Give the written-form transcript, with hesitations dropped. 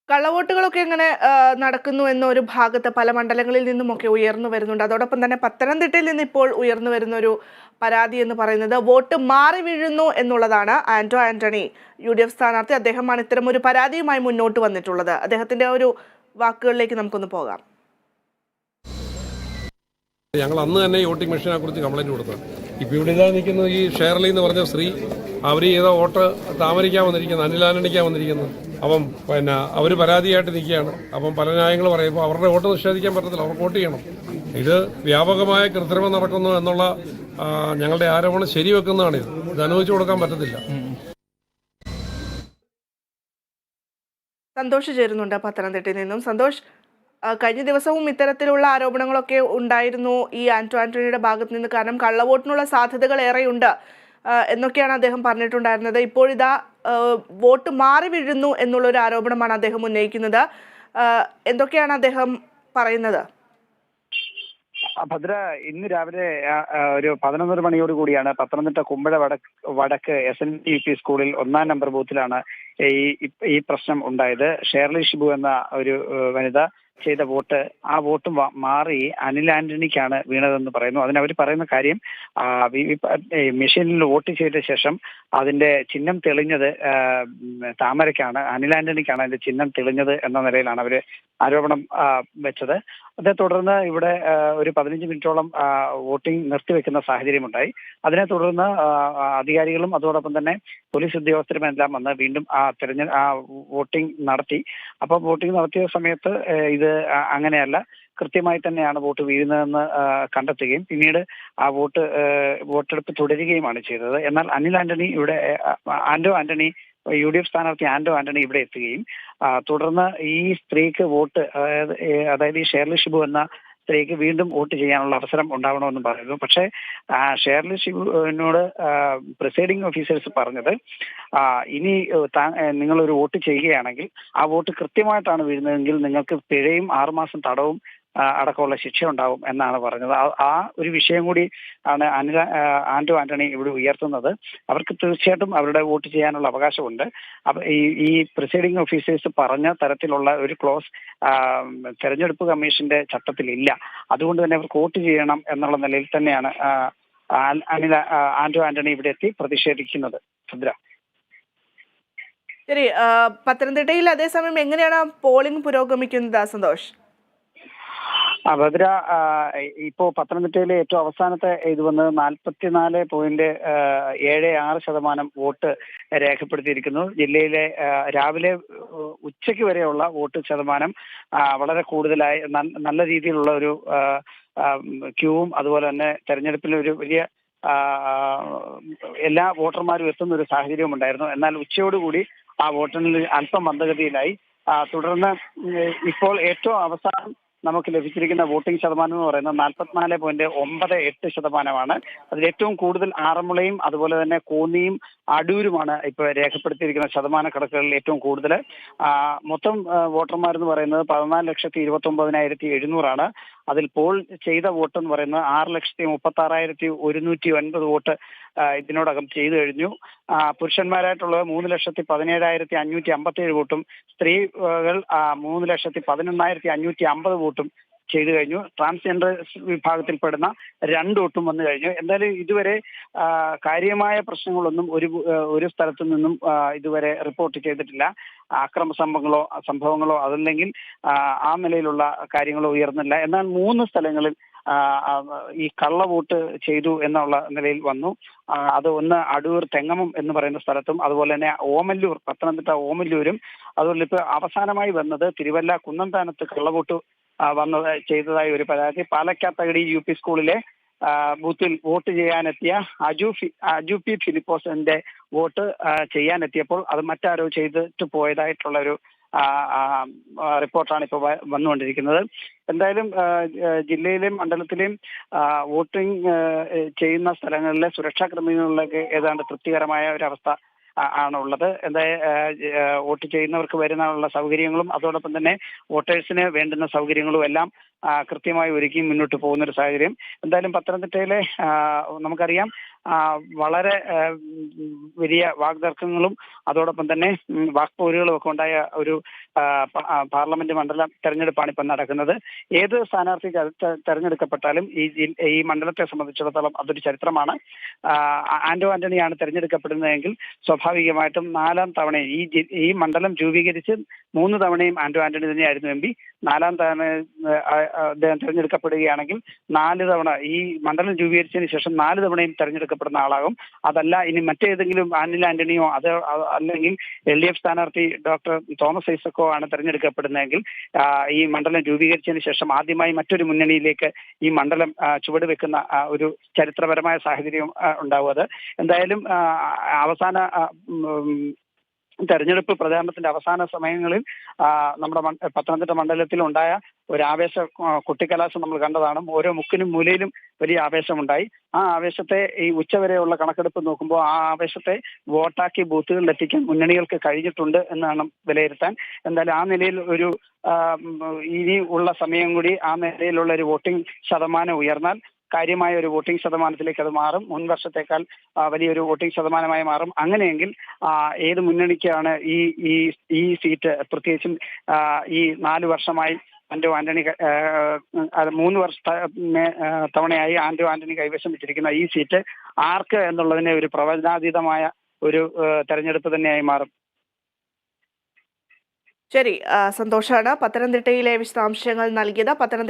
കള്ളവോട്ടുകളൊക്കെ എങ്ങനെ നടക്കുന്നു എന്നൊരു ഭാഗത്ത് പല മണ്ഡലങ്ങളിൽ നിന്നുമൊക്കെ ഉയർന്നു വരുന്നുണ്ട്. അതോടൊപ്പം തന്നെ പത്തനംതിട്ടയിൽ നിന്ന് ഇപ്പോൾ ഉയർന്നു വരുന്ന ഒരു പരാതി എന്ന് പറയുന്നത് വോട്ട് മാറി വീഴുന്നു എന്നുള്ളതാണ്. ആന്റോ ആന്റണി UDF സ്ഥാനാർത്ഥി, അദ്ദേഹമാണ് ഇത്തരം ഒരു പരാതിയുമായി മുന്നോട്ട് വന്നിട്ടുള്ളത്. അദ്ദേഹത്തിന്റെ ഒരു വാക്കുകളിലേക്ക് നമുക്കൊന്ന് പോകാം. ഞങ്ങൾ അന്ന് തന്നെ ഈ വോട്ടിംഗ് മെഷീനെ കുറിച്ച് കംപ്ലൈന്റ് കൊടുത്തത്. ഇപ്പോൾ ഇവിടെ ഇതാ നിൽക്കുന്നത് ഈ ഷേർലി എന്ന് പറഞ്ഞ സ്ത്രീ, അവർ ചെയ്ത വോട്ട് താമരിക്കാൻ വന്നിരിക്കുന്നത്, അനിൽ ആന്റണിക്കാൻ വന്നിരിക്കുന്നത്. അപ്പം അവർ പരാതിയായിട്ട് നിൽക്കുകയാണ്. അപ്പം പല ന്യായങ്ങൾ പറയുമ്പോൾ അവരുടെ വോട്ട് നിഷേധിക്കാൻ പറ്റത്തില്ല, അവർക്ക് വോട്ട് ചെയ്യണം. ഇത് വ്യാപകമായ കൃത്രിമം നടക്കുന്നു എന്നുള്ള ഞങ്ങളുടെ ആരോപണം ശരിവെക്കുന്നതാണിത്. ഇത് അനുവദിച്ചു കൊടുക്കാൻ പറ്റത്തില്ല. സന്തോഷ് ചേരുന്നുണ്ട് പത്തനംതിട്ടയിൽ നിന്നും. സന്തോഷ്, കഴിഞ്ഞ ദിവസവും ഇത്തരത്തിലുള്ള ആരോപണങ്ങളൊക്കെ ഉണ്ടായിരുന്നു ഈ ആന്റോ ആന്റണിയുടെ ഭാഗത്ത് നിന്ന്. കാരണം കള്ളവോട്ടിനുള്ള സാധ്യതകൾ ഏറെയുണ്ട് എന്നൊക്കെയാണ് അദ്ദേഹം പറഞ്ഞിട്ടുണ്ടായിരുന്നത്. ഇപ്പോഴിതാ വോട്ട് മാറി വീഴുന്നു എന്നുള്ളൊരു ആരോപണമാണ് അദ്ദേഹം ഉന്നയിക്കുന്നത്. എന്തൊക്കെയാണ് അദ്ദേഹം പറയുന്നത്? ഭദ്ര, ഇന്ന് രാവിലെ ഒരു 11 മണിയോട് കൂടിയാണ് പത്തനംതിട്ട കുമ്പഴ വടക്ക് SNDP സ്കൂളിൽ 1-ാം നമ്പർ ബൂത്തിലാണ് ഈ പ്രശ്നം ഉണ്ടായത്. ഷേർലി ഷിബു എന്ന ഒരു വനിത ചെയ്ത വോട്ട്, ആ വോട്ട് മാറി അനിൽ ആന്റണിക്കാണ് വീണതെന്ന് പറയുന്നു. അതിനവർ പറയുന്ന കാര്യം, മെഷീനിൽ വോട്ട് ചെയ്ത ശേഷം അതിന്റെ ചിഹ്നം തെളിഞ്ഞത് താമരയ്ക്കാണ്, അനിൽ ആന്റണിക്കാണ് അതിന്റെ ചിഹ്നം തെളിഞ്ഞത് എന്ന നിലയിലാണ് അവർ ആരോപണം വെച്ചത്. അതേ തുടർന്ന് ഇവിടെ ഒരു 15 മിനിറ്റോളം വോട്ടിംഗ് നിർത്തിവെക്കുന്ന സാഹചര്യമുണ്ടായി. അതിനെ തുടർന്ന് അധികാരികളും അതോടൊപ്പം തന്നെ പോലീസ് ഉദ്യോഗസ്ഥരുമെല്ലാം വന്ന് വീണ്ടും വോട്ടിംഗ് നടത്തി. അപ്പോൾ വോട്ടിംഗ് നടത്തിയ സമയത്ത് ഇത് അങ്ങനെയല്ല, കൃത്യമായി തന്നെയാണ് വോട്ട് വീഴുന്നതെന്ന് കണ്ടെത്തുകയും പിന്നീട് ആ വോട്ടെടുപ്പ് തുടരുകയുമാണ് ചെയ്തത്. എന്നാൽ ആന്റോ ആന്റണി UDF സ്ഥാനാർത്ഥി ആന്റോ ആന്റണി ഇവിടെ എത്തുകയും തുടർന്ന് ഈ സ്ത്രീക്ക് വോട്ട്, അതായത് ഈ ഷേർലി ഷിബു എന്ന സ്ത്രീക്ക് വീണ്ടും വോട്ട് ചെയ്യാനുള്ള അവസരം ഉണ്ടാവണമെന്ന് പറയുന്നു. പക്ഷേ ഷേർലി ഷിബുവിനോട് പ്രിസൈഡിംഗ് ഓഫീസേഴ്സ് പറഞ്ഞത്, ഇനി നിങ്ങളൊരു വോട്ട് ചെയ്യുകയാണെങ്കിൽ ആ വോട്ട് കൃത്യമായിട്ടാണ് വീഴുന്നതെങ്കിൽ നിങ്ങൾക്ക് പിഴയും 6 മാസം തടവും അടക്കമുള്ള ശിക്ഷ ഉണ്ടാവും എന്നാണ് പറഞ്ഞത്. ആ ഒരു വിഷയം കൂടി ആണ് ആന്റോ ആന്റണി ഇവിടെ ഉയർത്തുന്നത്. അവർക്ക് തീർച്ചയായിട്ടും അവരുടെ വോട്ട് ചെയ്യാനുള്ള അവകാശമുണ്ട്. അപ്പൊ ഈ പ്രിസൈഡിംഗ് ഓഫീസേഴ്സ് പറഞ്ഞ തരത്തിലുള്ള ഒരു ക്ലോസ് തെരഞ്ഞെടുപ്പ് കമ്മീഷന്റെ ചട്ടത്തിലില്ല. അതുകൊണ്ട് തന്നെ അവർക്ക് വോട്ട് ചെയ്യണം എന്നുള്ള നിലയിൽ തന്നെയാണ് ആന്റോ ആന്റണി ഇവിടെ എത്തി പ്രതിഷേധിക്കുന്നത്. ഭദ്ര, ശരി. പത്തനംതിട്ടയിൽ അതേസമയം എങ്ങനെയാണ് പോളിംഗ് പുരോഗമിക്കുന്നത്? സന്തോഷ്. ഭദ്ര, ഇപ്പോ പത്തനംതിട്ടയിലെ ഏറ്റവും അവസാനത്തെ ഇത് വന്നത് 44.76% വോട്ട് രേഖപ്പെടുത്തിയിരിക്കുന്നു. ജില്ലയിലെ രാവിലെ ഉച്ചയ്ക്ക് വരെയുള്ള വോട്ട് ശതമാനം വളരെ കൂടുതലായി, നല്ല രീതിയിലുള്ള ഒരു ക്യൂവും അതുപോലെ തന്നെ തെരഞ്ഞെടുപ്പിൽ ഒരു വലിയ എല്ലാ വോട്ടർമാരും എത്തുന്ന ഒരു സാഹചര്യവും ഉണ്ടായിരുന്നു. എന്നാൽ ഉച്ചയോടുകൂടി ആ വോട്ടെണ്ണൽ അല്പം മന്ദഗതിയിലായി. തുടർന്ന് ഇപ്പോൾ ഏറ്റവും അവസാനം നമുക്ക് ലഭിച്ചിരിക്കുന്ന വോട്ടിംഗ് ശതമാനം എന്ന് പറയുന്നത് 44.98%. അതിൽ ഏറ്റവും കൂടുതൽ ആറന്മുളയും അതുപോലെ തന്നെ കോന്നിയും അടൂരുമാണ് ഇപ്പോൾ രേഖപ്പെടുത്തിയിരിക്കുന്ന ശതമാന കണക്കുകളിൽ ഏറ്റവും കൂടുതൽ. മൊത്തം വോട്ടർമാരെന്ന് പറയുന്നത് 14,29,700 അതിൽ പോൾ ചെയ്ത വോട്ട് എന്ന് പറയുന്നത് 6,36,109 വോട്ട് ഇതിനോടകം ചെയ്തു കഴിഞ്ഞു. പുരുഷന്മാരായിട്ടുള്ളത് 3,17,557 വോട്ടും സ്ത്രീകൾ 3,11,550 വോട്ടും ചെയ്തു കഴിഞ്ഞു. ട്രാൻസ്ജെൻഡർ വിഭാഗത്തിൽപ്പെടുന്ന 2 വോട്ടും വന്നു കഴിഞ്ഞു. എന്തായാലും ഇതുവരെ കാര്യമായ പ്രശ്നങ്ങളൊന്നും ഒരു സ്ഥലത്തു നിന്നും ഇതുവരെ റിപ്പോർട്ട് ചെയ്തിട്ടില്ല. അക്രമ സംഭവങ്ങളോ അതല്ലെങ്കിൽ ആ നിലയിലുള്ള കാര്യങ്ങളോ ഉയർന്നില്ല. എന്നാൽ 3 സ്ഥലങ്ങളിൽ ഈ കള്ളവോട്ട് ചെയ്തു എന്നുള്ള നിലയിൽ വന്നു. അത് ഒന്ന് അടൂർ തെങ്ങമം എന്ന് പറയുന്ന സ്ഥലത്തും അതുപോലെ തന്നെ പത്തനംതിട്ട ഓമല്ലൂരും, അതുപോലെ ഇപ്പോൾ അവസാനമായി വന്നത് തിരുവല്ല കുന്നന്താനത്ത് കള്ളവോട്ട് ചെയ്തതായി ഒരു പരാതി. പാലക്കാത്തകടി UP സ്കൂളിലെ ബൂത്തിൽ വോട്ട് ചെയ്യാനെത്തിയ അജു പി ഫിലിപ്പോസിന്റെ വോട്ട് ചെയ്യാനെത്തിയപ്പോൾ അത് മറ്റാരോ ചെയ്തിട്ട് പോയതായിട്ടുള്ള ഒരു റിപ്പോർട്ടാണ് ഇപ്പോൾ വന്നുകൊണ്ടിരിക്കുന്നത്. എന്തായാലും ജില്ലയിലെയും മണ്ഡലത്തിലെയും വോട്ടിംഗ് ചെയ്യുന്ന സ്ഥലങ്ങളിലെ സുരക്ഷാ ക്രമീകരണങ്ങളിലൊക്കെ ഏതാണ്ട് തൃപ്തികരമായ ഒരവസ്ഥ ആണുള്ളത്. വോട്ട് ചെയ്യുന്നവർക്ക് വരുന്നതിനുള്ള സൗകര്യങ്ങളും അതോടൊപ്പം തന്നെ വോട്ടേഴ്സിന് വേണ്ടുന്ന സൗകര്യങ്ങളും എല്ലാം കൃത്യമായി ഒരുക്കി മുന്നോട്ട് പോകുന്ന ഒരു സാഹചര്യം. എന്തായാലും പത്തനംതിട്ടയിലെ നമുക്കറിയാം വളരെ വലിയ വാഗ്തർക്കങ്ങളും അതോടൊപ്പം തന്നെ വാക്പോരുകളും ഒക്കെ ഉണ്ടായ ഒരു പാർലമെന്റ് മണ്ഡലം തെരഞ്ഞെടുപ്പാണ് ഇപ്പം നടക്കുന്നത്. ഏത് സ്ഥാനാർത്ഥി തെരഞ്ഞെടുക്കപ്പെട്ടാലും ഈ മണ്ഡലത്തെ സംബന്ധിച്ചിടത്തോളം അതൊരു ചരിത്രമാണ്. ആന്റോ ആന്റണിയാണ് തെരഞ്ഞെടുക്കപ്പെടുന്നതെങ്കിൽ സ്വാഭാവികമായിട്ടും 4ാം തവണ ഈ മണ്ഡലം രൂപീകരിച്ച് 3 തവണയും ആന്റോ ആന്റണി തന്നെയായിരുന്നു MP. 4ാം തവണ അദ്ദേഹം തെരഞ്ഞെടുക്കപ്പെടുകയാണെങ്കിൽ 4 തവണ ഈ മണ്ഡലം രൂപീകരിച്ചതിന് ശേഷം 4 തവണയും തെരഞ്ഞെടുക്കപ്പെടുന്ന ആളാകും. അതല്ല ഇനി മറ്റേതെങ്കിലും അനിൽ ആന്റണിയോ അല്ലെങ്കിൽ LDF സ്ഥാനാർത്ഥി ഡോക്ടർ തോമസ് ഐസക്കോ ആണ് തെരഞ്ഞെടുക്കപ്പെടുന്നതെങ്കിൽ ഈ മണ്ഡലം രൂപീകരിച്ചതിന് ശേഷം ആദ്യമായി മറ്റൊരു മുന്നണിയിലേക്ക് ഈ മണ്ഡലം ചുവടുവെക്കുന്ന ഒരു ചരിത്രപരമായ സാഹചര്യം ഉണ്ടാവും. അത് എന്തായാലും അവസാന തെരഞ്ഞെടുപ്പ് പ്രചാരണത്തിന്റെ അവസാന സമയങ്ങളിൽ നമ്മുടെ പത്തനംതിട്ട മണ്ഡലത്തിൽ ഉണ്ടായ ഒരു കൊട്ടിക്കലാശം നമ്മൾ കണ്ടതാണ്. ഓരോ മുക്കിനും മൂലയിലും വലിയ ആവേശമുണ്ടായി. ആ ആവേശത്തെ ഈ ഉച്ചവരെയുള്ള കണക്കെടുപ്പ് നോക്കുമ്പോൾ ആ ആവേശത്തെ വോട്ടാക്കി ബൂത്തുകളിൽ എത്തിക്കാൻ മുന്നണികൾക്ക് കഴിഞ്ഞിട്ടുണ്ട് എന്നാണ് വിലയിരുത്താൻ. എന്തായാലും ആ നിലയിൽ ഒരു ഇനി ഉള്ള സമയം കൂടി ആ നിലയിലുള്ള ഒരു വോട്ടിംഗ് ശതമാനം ഉയർന്നാൽ കാര്യമായ ഒരു വോട്ടിംഗ് ശതമാനത്തിലേക്ക് അത് മാറും. മുൻ വർഷത്തേക്കാൾ വലിയൊരു വോട്ടിംഗ് ശതമാനമായി മാറും. അങ്ങനെയെങ്കിൽ ഏത് മുന്നണിക്കാണ് ഈ സീറ്റ്, പ്രത്യേകിച്ചും ഈ 4 വർഷമായി ആന്റോ ആന്റണി 3 തവണയായി ആന്റോ ആന്റണി കൈവശം വെച്ചിരിക്കുന്ന ഈ സീറ്റ് ആർക്ക് എന്നുള്ളതിനെ ഒരു പ്രവചനാതീതമായ ഒരു തെരഞ്ഞെടുപ്പ് തന്നെയായി മാറും. ശരി, സന്തോഷാണ് പത്തനംതിട്ടയിലെ വിശദാംശങ്ങൾ നൽകിയത്. പത്തനംതിട്ട